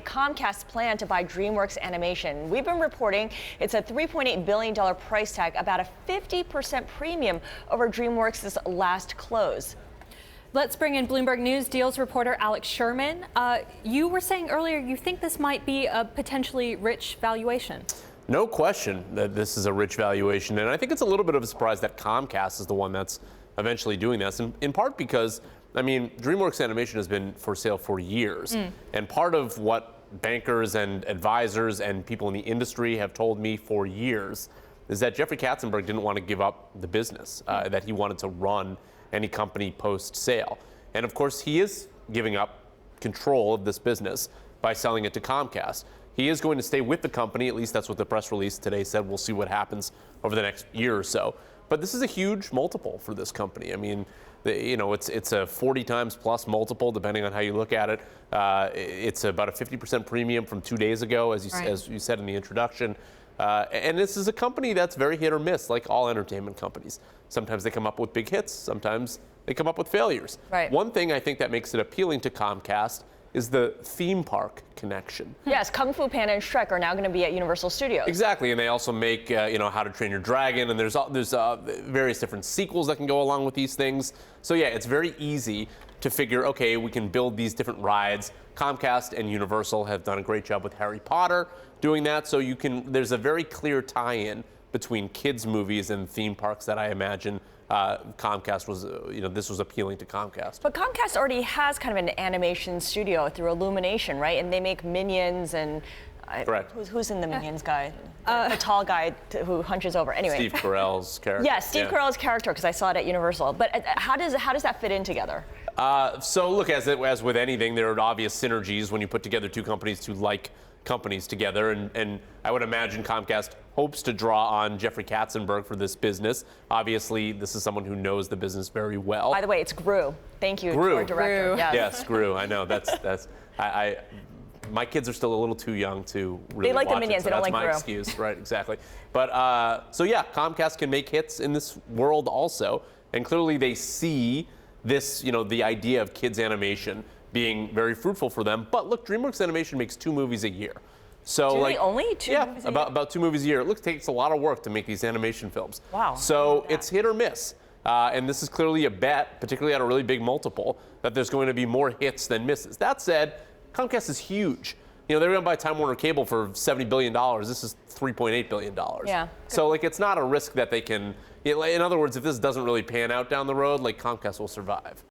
Comcast's plan to buy DreamWorks Animation. We've been reporting it's a $3.8 billion price tag, about a 50% premium over DreamWorks' last close. Let's bring in Bloomberg News deals reporter Alex Sherman. You were saying earlier you think this might be a potentially rich valuation. No question that this is a rich valuation, and I think it's a little bit of a surprise that Comcast is the one that's eventually doing this, in part because, I mean, DreamWorks Animation has been for sale for years, and part of what bankers and advisors and people in the industry have told me for years is that Jeffrey Katzenberg didn't want to give up the business, that he wanted to run any company post-sale. And of course, he is giving up control of this business by selling it to Comcast. He is going to stay with the company, at least that's what the press release today said. We'll see what happens over the next year or so. But this is a huge multiple for this company. I mean, it's a 40 times plus multiple, depending on how you look at it. It's about a 50% premium from 2 days ago, as you said in the introduction. And this is a company that's very hit or miss, like all entertainment companies. Sometimes they come up with big hits, sometimes they come up with failures. Right. One thing I think that makes it appealing to Comcast is the theme park connection. Yes, Kung Fu Panda and Shrek are now going to be at Universal Studios. Exactly, and they also make, How to Train Your Dragon, and there's various different sequels that can go along with these things. So yeah, it's very easy to figure, okay, we can build these different rides. Comcast and Universal have done a great job with Harry Potter doing that, so there's a very clear tie-in between kids' movies and theme parks that I imagine Comcast was, this was appealing to Comcast. But Comcast already has kind of an animation studio through Illumination, right? And they make Minions and correct. Who's in the Minions guy? The tall guy who hunches over. Anyway, Steve Carell's character. Yes, Steve Carell's character, because I saw it at Universal. But how does that fit in together? So look, as with anything, there are obvious synergies when you put together two companies to like companies together, and I would imagine Comcast hopes to draw on Jeffrey Katzenberg for this business. Obviously, this is someone who knows the business very well. By the way, it's Gru. Thank you, Gru. Our director. Gru. Yes, Gru. I know my kids are still a little too young to really They like watch the Minions. it, so they don't that's like my Gru. excuse, right? Exactly. But so yeah, Comcast can make hits in this world also, and clearly they see this, the idea of kids animation being very fruitful for them. But look, DreamWorks Animation makes 2 movies a year. So only 2 movies a year? about 2 movies a year. It takes a lot of work to make these animation films. Wow. So it's hit or miss. And this is clearly a bet, particularly at a really big multiple, that there's going to be more hits than misses. That said, Comcast is huge. They're going to buy Time Warner Cable for $70 billion. This is $3.8 billion. Yeah. So it's not a risk that they can, in other words, if this doesn't really pan out down the road, Comcast will survive.